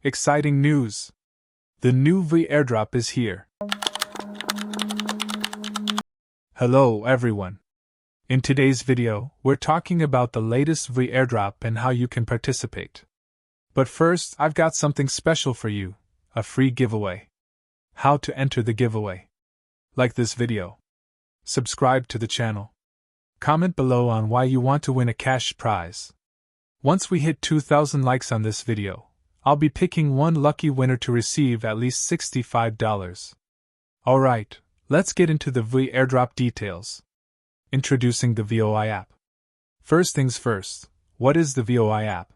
Exciting news! The new VOOI Airdrop is here. Hello everyone. In today's video, we're talking about the latest VOOI Airdrop and how you can participate. But first, I've got something special for you, a free giveaway. How to enter the giveaway. Like this video. Subscribe to the channel. Comment below on why you want to win a cash prize. Once we hit 2,000 likes on this video, I'll be picking one lucky winner to receive at least $65. Alright, let's get into the VOOI Airdrop details. Introducing the VOOI app. First things first, what is the VOOI app?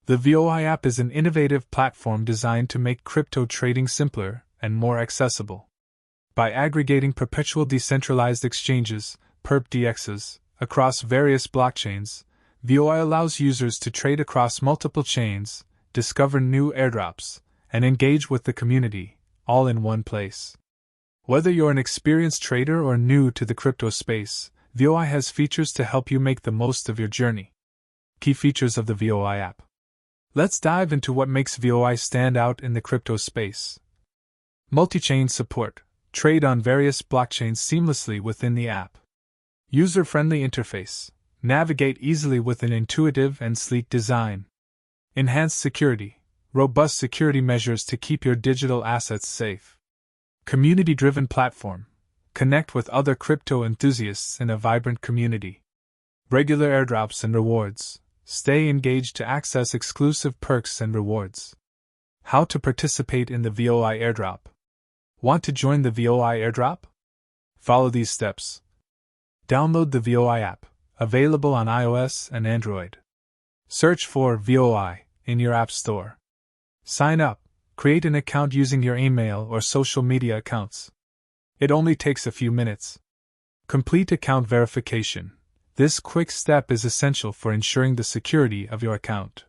The VOOI app is an innovative platform designed to make crypto trading simpler and more accessible. By aggregating perpetual decentralized exchanges, perp-DEXs, across various blockchains, VOOI allows users to trade across multiple chains, discover new airdrops, and engage with the community, all in one place. Whether you're an experienced trader or new to the crypto space, VOOI has features to help you make the most of your journey. Key features of the VOOI app. Let's dive into what makes VOOI stand out in the crypto space. Multi-chain support. Trade on various blockchains seamlessly within the app. User-friendly interface. Navigate easily with an intuitive and sleek design. Enhanced security. Robust security measures to keep your digital assets safe. Community-driven platform. Connect with other crypto enthusiasts in a vibrant community. Regular airdrops and rewards. Stay engaged to access exclusive perks and rewards. How to participate in the VOOI Airdrop. Want to join the VOOI Airdrop? Follow these steps. Download the VOOI app, available on iOS and Android. Search for VOOI in your app store. Sign up. Create an account using your email or social media accounts. It only takes a few minutes. Complete account verification. This quick step is essential for ensuring the security of your account.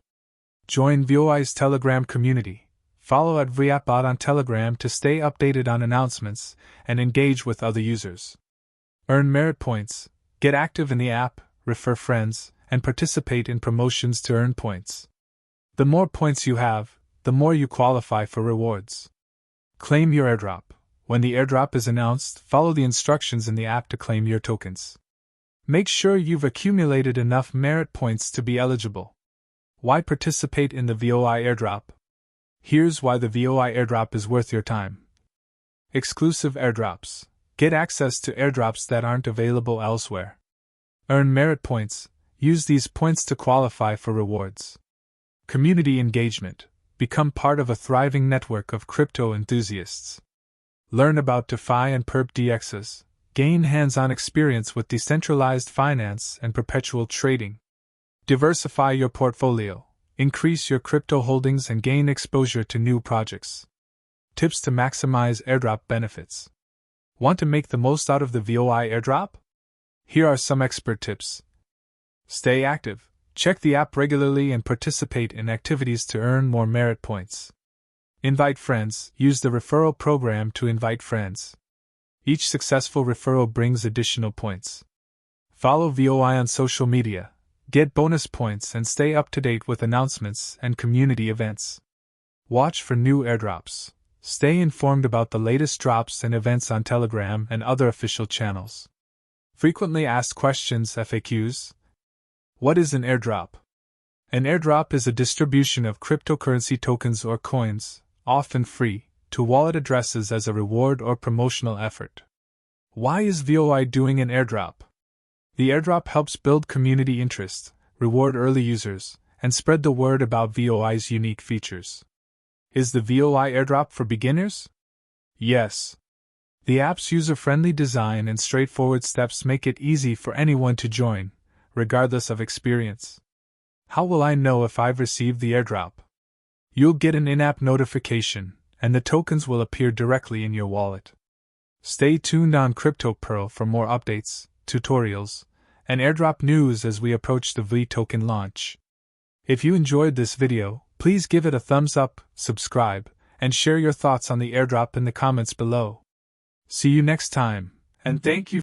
Join VOOI's Telegram community. Follow at VOOIAppBot on Telegram to stay updated on announcements and engage with other users. Earn merit points. Get active in the app, refer friends, and participate in promotions to earn points. The more points you have, the more you qualify for rewards. Claim your airdrop. When the airdrop is announced, follow the instructions in the app to claim your tokens. Make sure you've accumulated enough merit points to be eligible. Why participate in the VOOI Airdrop? Here's why the VOOI Airdrop is worth your time. Exclusive airdrops. Get access to airdrops that aren't available elsewhere. Earn merit points. Use these points to qualify for rewards. Community engagement. Become part of a thriving network of crypto enthusiasts. Learn about DeFi and perp-DEXs. Gain hands-on experience with decentralized finance and perpetual trading. Diversify your portfolio. Increase your crypto holdings and gain exposure to new projects. Tips to maximize airdrop benefits. Want to make the most out of the VOOI Airdrop? Here are some expert tips. Stay active. Check the app regularly and participate in activities to earn more merit points. Invite friends. Use the referral program to invite friends. Each successful referral brings additional points. Follow VOOI on social media. Get bonus points and stay up to date with announcements and community events. Watch for new airdrops. Stay informed about the latest drops and events on Telegram and other official channels. Frequently asked questions (FAQs). What is an airdrop? An airdrop is a distribution of cryptocurrency tokens or coins, often free, to wallet addresses as a reward or promotional effort. Why is VOOI doing an airdrop? The airdrop helps build community interest, reward early users, and spread the word about VOI's unique features. Is the VOI airdrop for beginners? Yes. The app's user-friendly design and straightforward steps make it easy for anyone to join, regardless of experience. How will I know if I've received the airdrop? You'll get an in-app notification, and the tokens will appear directly in your wallet. Stay tuned on CryptoPearl for more updates, tutorials, and airdrop news as we approach the VOOI token launch. If you enjoyed this video, please give it a thumbs up, subscribe, and share your thoughts on the airdrop in the comments below. See you next time, and thank you.